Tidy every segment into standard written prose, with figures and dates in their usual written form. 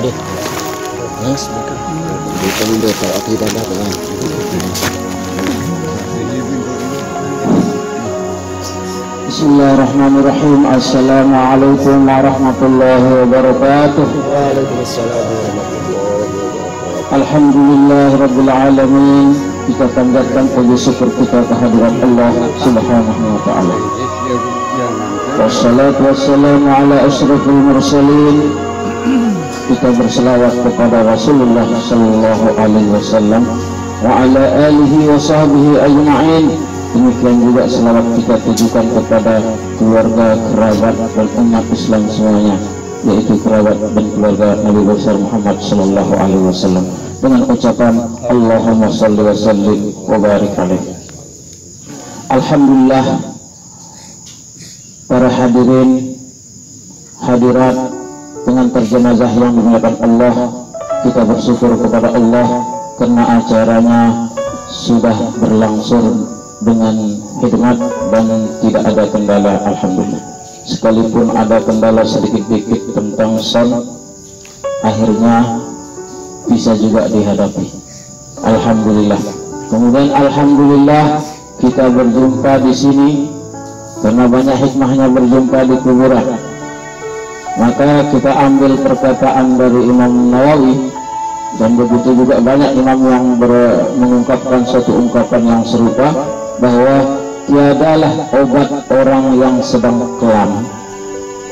deh. Mas, mereka bukan deh kalau aku ibadah dengan. Bismillahirrahmanirrahim. Assalamualaikum warahmatullahi wabarakatuh. Waalaikumsalam warahmatullahi wabarakatuh. Alhamdulillah Rabbil Alamin. Kita panjatkan puji syukur kita kehadirat Allah Subhanahu wa ta'ala. Wassalatu wassalamu ala asyrafil mursalin. Kita berselawat kepada Rasulullah sallallahu alaihi wasallam wa ala alihi wa sahbihi ajma'in. Demikian juga selawat kita tujukan kepada keluarga, kerabat dan umat Islam semuanya, yaitu kerabat dan keluarga Nabi besar Muhammad sallallahu alaihi wasallam, dengan ucapan Allahumma shalli wa sallim wa barik alaih. Alhamdulillah, para hadirin hadirat dengan terjenazah yang dimuliakan Allah, kita bersyukur kepada Allah karena acaranya sudah berlangsung dengan hikmat dan tidak ada kendala. Alhamdulillah, sekalipun ada kendala sedikit-sedikit tentang sound, akhirnya bisa juga dihadapi. Alhamdulillah. Kemudian alhamdulillah kita berjumpa di sini karena banyak hikmahnya berjumpa di kuburan. Maka kita ambil perkataan dari Imam Nawawi, dan begitu juga banyak imam yang mengungkapkan suatu ungkapan yang serupa, bahwa tiadalah obat orang yang sedang kelam,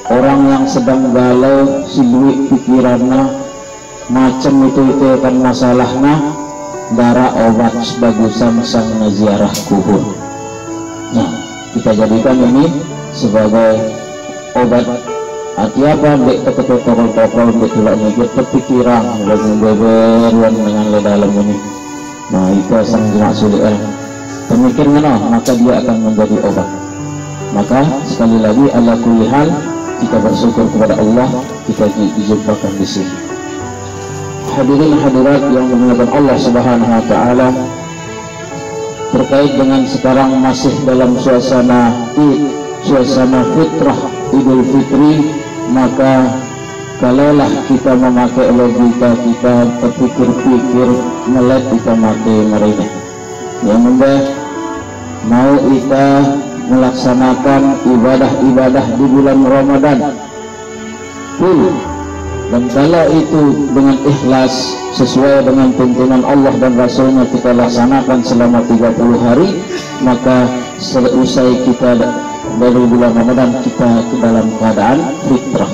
orang yang sedang galau siluit pikirannya macam itu kan masalahnya, darah obat sebagusan sang ziarah kubur. Nah, kita jadikan ini sebagai obat. Arti apa? Dek tokol-tokol betul mikir kepikiran dan beberuan dengan dalam ini. Nah, itu sang maksud pemikir mana, maka dia akan menjadi obat. Maka sekali lagi ala kulli hal kita bersyukur kepada Allah, kita dijumpakan di sini. Hadirin hadirat yang dimuliakan Allah Subhanahu wa taala, terkait dengan sekarang masih dalam suasana fitrah Idul Fitri, maka kalaulah kita memakai logika kita, berpikir-pikir, melek kita mati mereka yang mau kita melaksanakan ibadah-ibadah di bulan Ramadan full, dan kalau itu dengan ikhlas sesuai dengan tuntunan Allah dan Rasulnya kita laksanakan selama 30 hari, maka selesai kita dari bulan Ramadan kita ke dalam keadaan fitrah.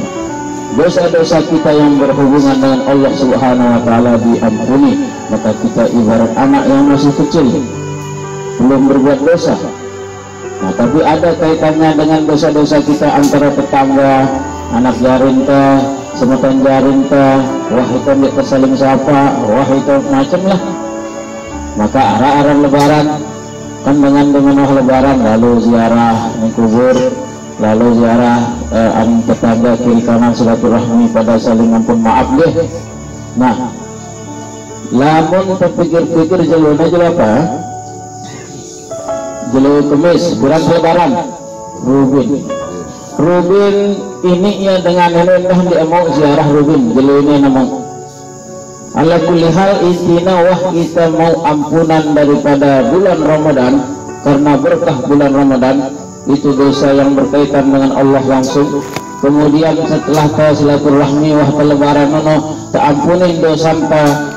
Dosa-dosa kita yang berhubungan dengan Allah Subhanahu wa ta'ala diampuni, maka kita ibarat anak yang masih kecil belum berbuat dosa. Nah, tapi ada kaitannya dengan dosa-dosa kita antara tetangga, anak jarinta, semeton jarinta, wah itu dia tersaling sapa, wah itu macam lah. Maka arah-arah lebaran kan dengan lebaran lalu ziarah kubur, lalu ziarah tetangga kiri kanan, silaturahmi pada saling ampun maaf deh. Nah, lamun terpikir-pikir jeluna jelo apa? Jelo kemis, bulan lebaran, Rubin ini ya dengan hendak dia mau ziarah Rubin, jelo ini nama. Ala kulli hal intina wah kita mau ampunan daripada bulan Ramadan, karena berkah bulan Ramadan itu dosa yang berkaitan dengan Allah langsung. Kemudian setelah silaturahmi wah lebaran nono teampunin dosa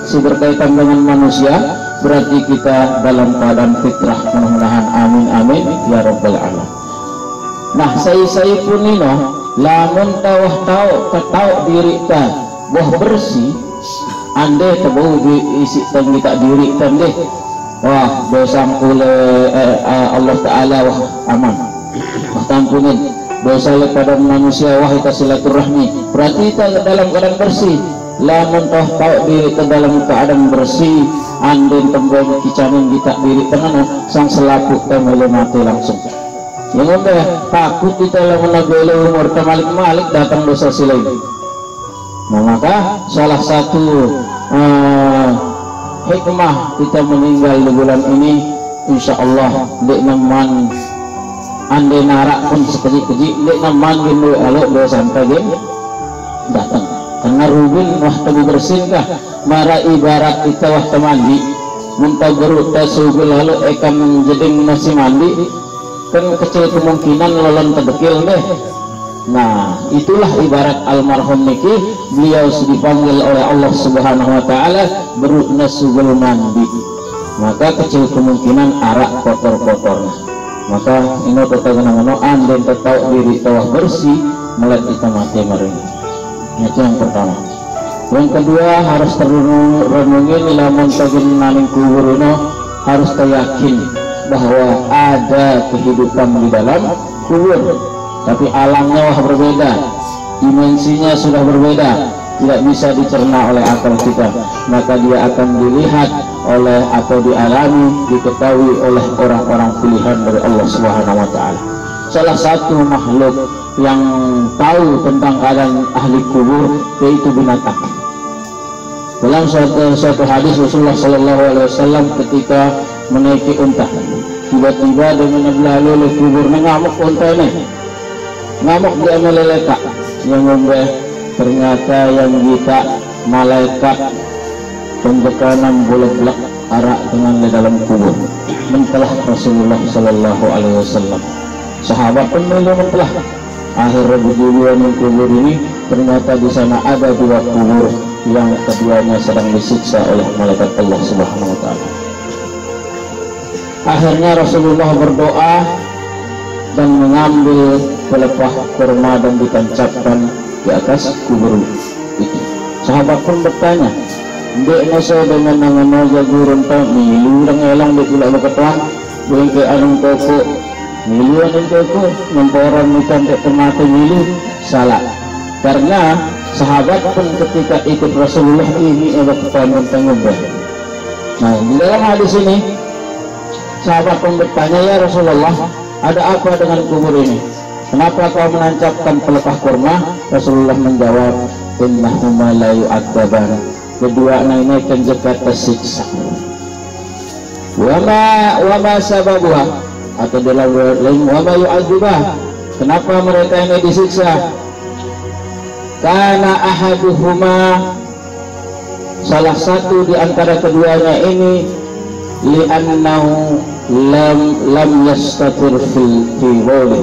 si berkaitan dengan manusia, berarti kita dalam keadaan fitrah. Mudah-mudahan amin amin ya rabbal alamin. Nah, saya pun nino lamun tahu diri ta boh bersih, ande tebau diisi tanggi tak diri tande, wah dosa kule Allah Ta'ala wah aman, wah tampunin dosa kepada manusia, wah kita silaturahmi, berarti kita dalam keadaan bersih. Lamun tahu diri kita dalam keadaan bersih, andin tembong kicanin kita diri tengah sang selaku temele mati langsung. Yang udah takut kita lamun lagi umur temalik datang dosa silai. Nah, maka salah satu hikmah kita meninggal di bulan ini, insya Allah dek naman ande narak pun sekejip-kejip dek naman gini alok dosa sampai datang. Kan ngarubin wah tebu bersinkah mara ibarat kita wah mandi muntah gerut tasubul lalu ekam jeding masih mandi kan kecil kemungkinan lolon terdekil deh. Nah itulah ibarat almarhum niki, beliau dipanggil oleh Allah Subhanahu Wa Taala berutna subul mandi, maka kecil kemungkinan arak kotor-kotornya. Maka ini tetap ngono-ngonoan dan tetap diri tawah bersih melat kita mati mari. Itu yang pertama. Yang kedua harus renungin lamun tagin naning kubur ini, harus yakin bahwa ada kehidupan di dalam kubur, tapi alamnya wah berbeda, dimensinya sudah berbeda, tidak bisa dicerna oleh akal kita, maka dia akan dilihat oleh atau dialami, diketahui oleh orang-orang pilihan dari Allah Subhanahu Wa Taala. Salah satu makhluk yang tahu tentang keadaan ahli kubur yaitu binatang. Dalam suatu hadis Rasulullah Sallallahu Alaihi Wasallam ketika menaiki unta, tiba-tiba dengan berlalu di kubur ngamuk unta ini, ngamuk dia meleleka, yang ngombe ternyata yang kita malaikat pembekanan bolak-balik arak dengan di dalam kubur mentelah Rasulullah Sallallahu Alaihi Wasallam. Sahabat pun mentelah. Akhirnya berjujuran yang kubur ini ternyata di sana ada dua kubur yang keduanya sedang disiksa oleh malaikat Allah Subhanahu Wa Taala. Akhirnya Rasulullah berdoa dan mengambil pelepah kurma dan ditancapkan di atas kubur itu. Sahabat pun bertanya, "Dek nasa dengan nangan jagurun tak milu dan elang dek pula berketuan, bengke anung toko milu anung toko memporan ikan dek temate milu." Salah, karena sahabat pun ketika ikut Rasulullah ini ada pertanyaan tentang. Nah di dalam hadis ini sahabat pun bertanya, "Ya Rasulullah, ada apa dengan kubur ini? Kenapa kau menancapkan pelepah kurma?" Rasulullah menjawab, "Innahuma la yu'adzaban." Kedua ini kenjekat tersiksa. Wama sababuha, atau dalam lain wama yu'adzabah. Kenapa mereka ini disiksa? Karena ahaduhuma, salah satu di antara keduanya ini, li'annahu lam yastatir fi wali.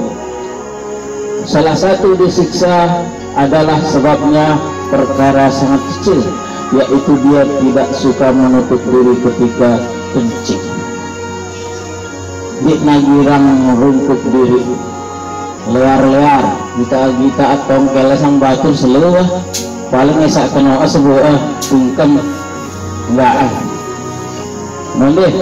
Salah satu disiksa adalah sebabnya perkara sangat kecil, yaitu dia tidak suka menutup diri ketika kencing. Dia nagirang rungkuk diri lear-lear kita atau kelesang batu seluruh paling esak kena sebuah tungkem enggak boleh.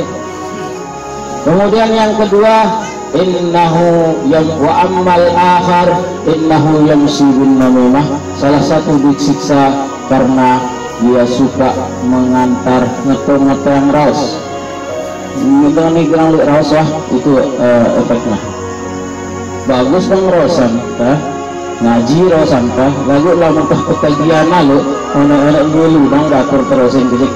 Kemudian yang kedua, innahu yang wa ammal akhar innahu yamshi bin namimah. Salah satu disiksa karena dia suka mengantar ngetong-ngetong raus. Dengan ini gerang raus wah itu efeknya bagus bang rosan ngaji rosan lalu lama ketagihan lalu anak-anak milu bang dakur terusin gitu.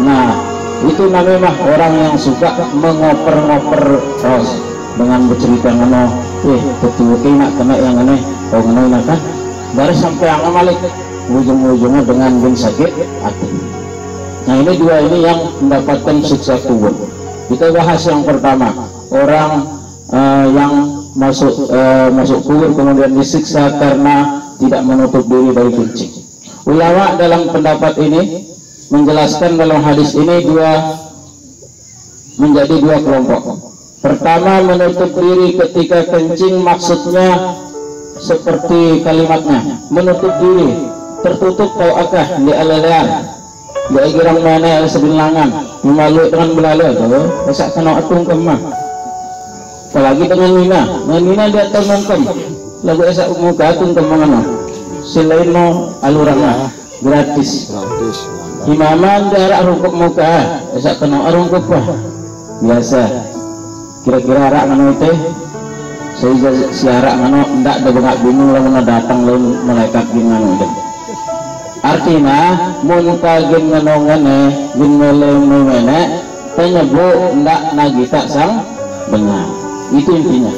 Nah itu namanya orang yang suka mengoper-ngoper ros dengan bercerita ngono, betul nak kena yang aneh kau ngono kan baru sampai yang malik ujung-ujungnya dengan bin sakit hati. Nah ini dua ini yang mendapatkan siksa kubur. Kita bahas yang pertama, orang yang masuk kubur kemudian disiksa karena tidak menutup diri dari kencing. Ulama dalam pendapat ini menjelaskan dalam hadis ini menjadi dua kelompok. Pertama, menutup diri ketika kencing maksudnya seperti kalimatnya, menutup diri, tertutup tau akah di alalean, di girang mana sebilangan, malu dengan belalu itu, esak kena atung kemah. Apalagi dengan Mina dia tengongkem lagu esak muka atung kemana selain mau alurannya gratis imaman daerah rungkup muka esak kena rungkup biasa kira-kira arak ngano teh saya siarak ngano ndak ada bengak bingung lah mana datang lain malaikat gimana deh. Artinya muntagin ngano ngane ginmeleng ngene penyebu ndak nagita sang benar. Itu intinya.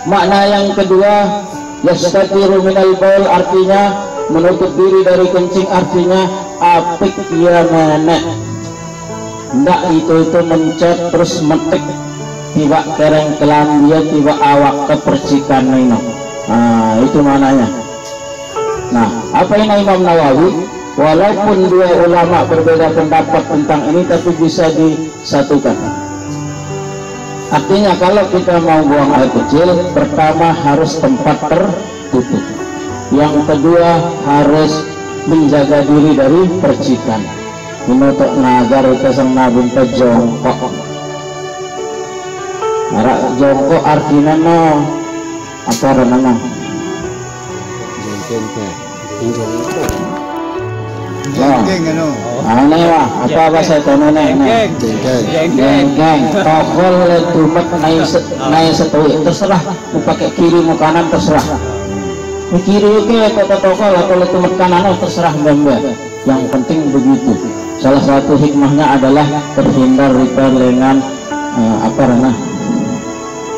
Makna yang kedua, yastatiru minal baul, artinya menutup diri dari kencing artinya apik ya menek. Ndak itu mencet terus metik tiba kereng kelam dia tiba awak ke percikan ini. Nah itu mananya. Nah apa ini Imam Nawawi? Walaupun dua ulama berbeda pendapat tentang ini, tapi bisa disatukan. Artinya kalau kita mau buang air kecil, pertama harus tempat tertutup. Yang kedua harus menjaga diri dari percikan. Ini untuk nagar itu sang nabung ke jongkok. Arak jongkok artinya no apa renang? Geng ano? Aneh lah, apa bahasa itu nenek? Geng, tokol tumet naik setui, terserah. Mau pakai kiri mau kanan terserah. Mau kiri oke, kata tokol atau tumet kanan terserah mbak. Yang penting begitu. Salah satu hikmahnya adalah terhindar dengan apa renah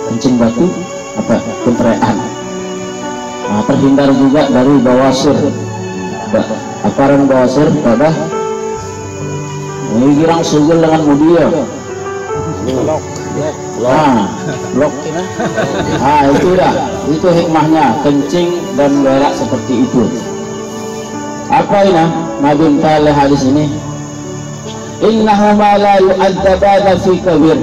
kencing batu, apa kentrean. Nah, terhindar juga dari bawasir. Aparan bawasir pada ini girang sugel dengan mudia. Blok. Itu dah. Itu hikmahnya kencing dan berak seperti itu. Apa ini? Nabi Ta'ala hadis ini. Innahuma la yu'adzabana fi kabir.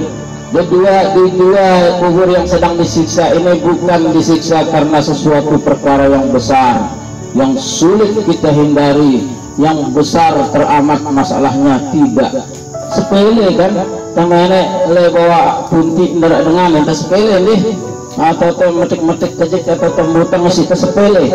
Di dua kubur yang sedang disiksa ini bukan disiksa karena sesuatu perkara yang besar, yang sulit kita hindari, yang besar teramat masalahnya, tidak sepele kan. Temennya le bawa punti ndak dengan ente sepele nih, atau metik-metik kejek atau tembutang masih sepele.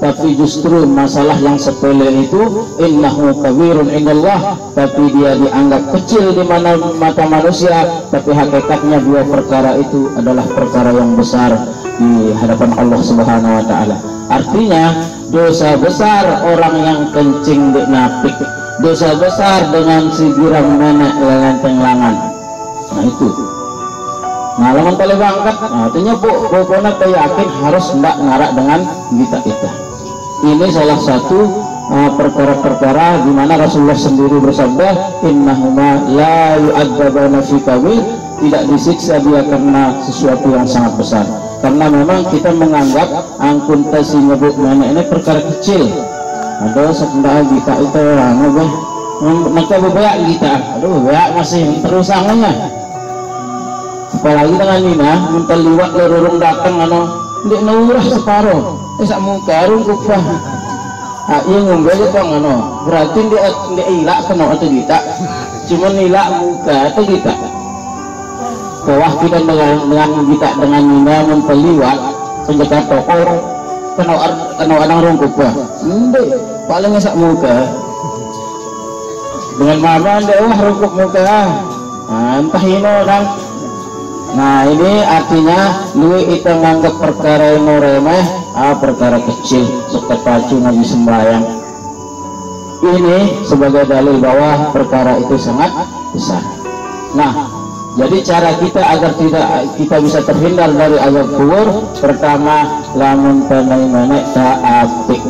Tapi justru masalah yang sepele itu innahu kabirun indallah, tapi dia dianggap kecil di mana mata manusia, tapi hakikatnya dua perkara itu adalah perkara yang besar di hadapan Allah Subhanahu wa taala. Artinya dosa besar orang yang kencing di napik, dosa besar dengan si giram menek lelenteng langan. Nah itu. Nah lamun tali bangkat, artinya pokoknya kita yakin harus ndak ngarak dengan kita. Ini salah satu perkara-perkara di mana Rasulullah sendiri bersabda, innahuma la yu'adzabana fi kabir, tidak disiksa dia karena sesuatu yang sangat besar. Karena memang kita menganggap angkun tesi nyebut nenek ini perkara kecil. Ada sebenarnya kita itu mereka bebeak kita, aduh bebeak masih terusangannya. Apalagi dengan Nina minta liwat lorong datang di nurah separuh. Sak muka rungkupah. Iya ngombe itu berarti dia ilak kena atau kita. Cuma ilak muka atau kita. Bawah kita dengan kita dengan Nina mempeliwat penjaga toko kena orang rungkupah. Paling sak muka. Dengan mama dia rungkup muka. Entah ini orang. Nah ini artinya lu itu nganggap perkara yang remeh, perkara kecil sekepacu ngaji sembahyang. Ini sebagai dalil bahwa perkara itu sangat besar. Nah jadi cara kita agar kita bisa terhindar dari azab kubur, pertama lamun panai menek tak apik.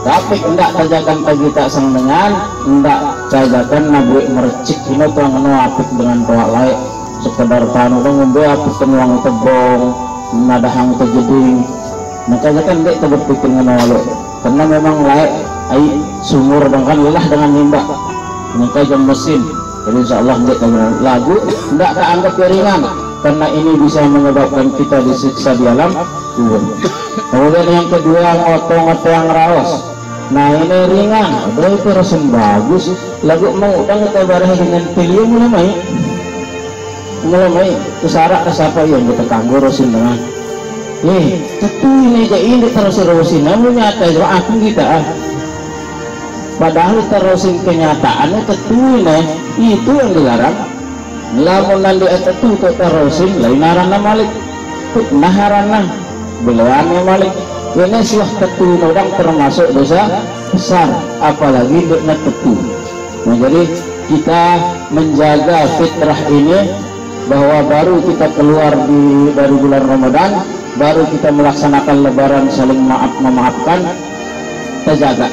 Tapi hendak tajakan kita sang dengan hendak tajakan nabuik mercik ini tuh apik dengan doa lain. Sekedar panu dong ngombe apa kenuang tebong nadahang terjeding makanya kan dia berpikir ngenolo karena memang layak air sumur dan kan lelah dengan nimba maka jam mesin. Jadi insyaallah dia lagu tidak anggap ringan karena ini bisa menyebabkan kita disiksa di alam kubur. Kemudian yang kedua ngotong-ngotong raos. Nah ini ringan, aduh itu rasa bagus lagu mau udah kita bareng dengan pilih mulai kesarak kesapa yang kita kanggo rosin dengan tentu ini aja ini terus rosin namun nyata aku kita padahal terusin kenyataannya tentu ini itu yang dilarang lamun nanti tentu terusin lain narana malik naharana belaannya malik ini suah tentu orang termasuk dosa besar apalagi dekna tentu. Nah jadi kita menjaga fitrah ini bahwa baru kita keluar dari bulan Ramadan, baru kita melaksanakan lebaran saling memaafkan, terjaga.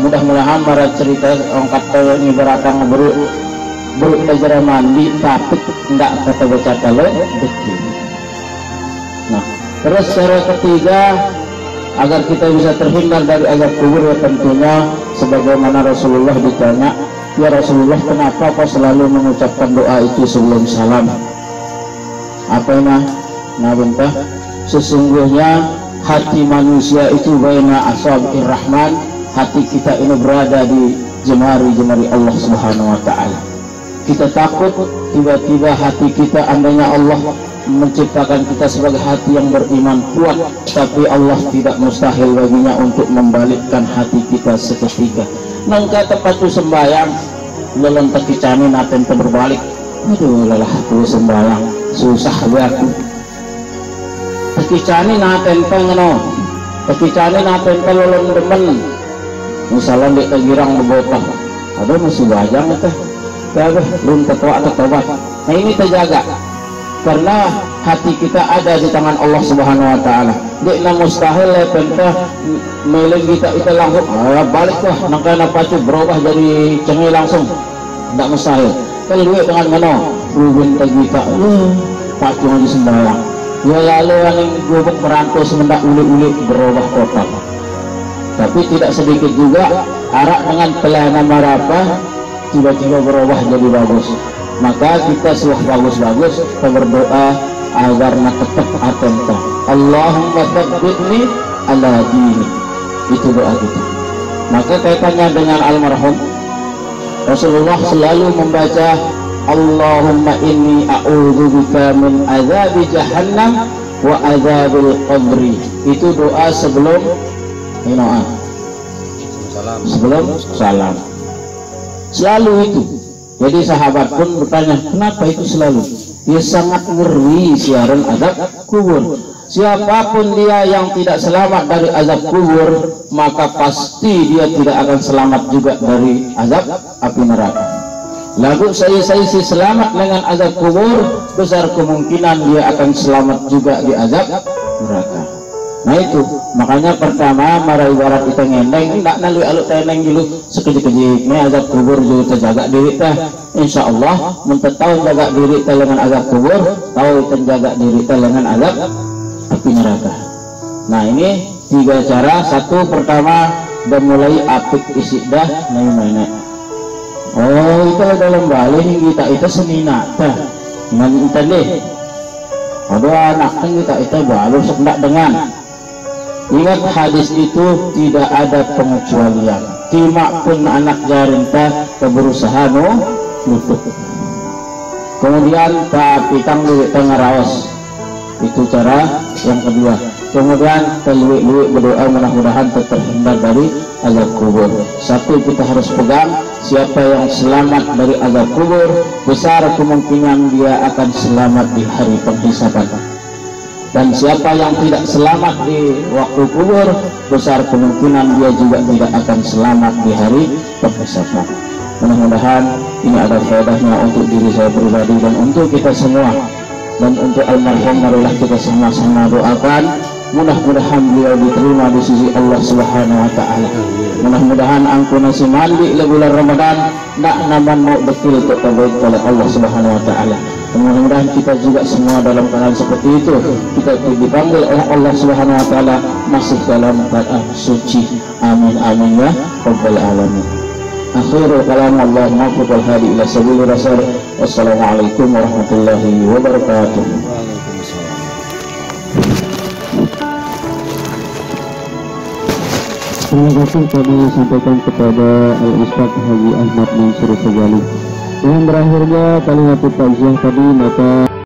Mudah-mudahan para cerita orang kata ini beratang beruk tajara mandi tapi enggak kata baca kalau betul. Nah, terus cara ketiga agar kita bisa terhindar dari azab kubur ya tentunya sebagaimana Rasulullah ditanya, ya Rasulullah kenapa kau selalu mengucapkan doa itu sebelum salam? Apa ini? Nah bentah, sesungguhnya hati manusia itu baina asabir rahman, hati kita ini berada di jemari-jemari Allah Subhanahu wa taala. Kita takut tiba-tiba hati kita, andainya Allah menciptakan kita sebagai hati yang beriman kuat, tapi Allah tidak mustahil baginya untuk membalikkan hati kita seketika. Nangka tepat tu sembayang lelon tekicani naten berbalik, aduh lelah tu sembayang susah aku. Tekicani naten pengeno, tekicani naten lelon demen, misalnya di tegirang bebotah, aduh masih bajang itu, belum ketua atau tobat. Nah ini terjaga karena hati kita ada di tangan Allah Subhanahu wa taala. Dia mustahil lepentah meleng kita itu langsung balik lah nangka pacu berubah jadi cengi langsung. Tidak mustahil. Kalau duit dengan mana? Rubin kita pacu lagi sembahyang. Ya lalu yang gubuk merantau semendak uli-uli berubah kotak. Tapi tidak sedikit juga arak dengan pelayanan marapah tiba-tiba berubah jadi bagus. Maka kita sudah bagus-bagus kita berdoa agar nak tetap atenta. Allahumma tsabbitni ala dini. Itu doa kita. Maka kaitannya dengan almarhum Rasulullah selalu membaca Allahumma inni a'udzubika min azabi jahannam wa azabil qabri. Itu doa sebelum salam. Selalu itu. Jadi sahabat pun bertanya, kenapa itu selalu? Dia sangat ngeri siaran azab kubur. Siapapun dia yang tidak selamat dari azab kubur, maka pasti dia tidak akan selamat juga dari azab api neraka. Lalu saya si selamat dengan azab kubur, besar kemungkinan dia akan selamat juga di azab neraka. Nah itu makanya pertama mara ibarat kita ngendeng tidak nalu aluk teneng dulu sekejik-kejik ini azab kubur juga terjaga diri teh. Insya Allah mentetau jaga diri teh dengan azab kubur, tahu terjaga diri teh dengan azab api neraka. Nah ini tiga cara. Satu pertama bermulai apik isidah nenek. Oh itu dalam balik kita itu senina teh nanti deh. Ada anak kita itu baru sependak dengan. Ingat hadis itu tidak ada pengecualian. Timak pun anak jarinta keberusaha nutup. Kemudian tapi tangguh tengah rawas. Itu cara yang kedua. Kemudian terluik berdoa mudah-mudahan terhindar dari azab kubur. Satu kita harus pegang, siapa yang selamat dari azab kubur, besar kemungkinan dia akan selamat di hari penghisaban. Dan siapa yang tidak selamat di waktu kubur, besar kemungkinan dia juga tidak akan selamat di hari penghisaban. Mudah-mudahan ini ada faedahnya untuk diri saya pribadi dan untuk kita semua. Dan untuk almarhum marilah kita sama-sama doakan, mudah-mudahan beliau diterima di sisi Allah Subhanahu wa taala. Mudah-mudahan angkunasi mandi di bulan Ramadan nak naman mau betul terbaik oleh Allah Subhanahu wa taala. Mudah-mudahan kita juga semua dalam keadaan seperti itu, kita dipanggil oleh Allah Subhanahu wa taala masih dalam keadaan suci. Amin amin ya rabbal alamin. Akhirul kalam Allah muwaffiq wal hadi ila sabilir rasul. Wassalamualaikum warahmatullahi wabarakatuh. Terima kasih kami sampaikan kepada Al-Ustaz Haji Ahmad Mansur Sajali. Dengan berakhirnya kalimat takziah tadi, maka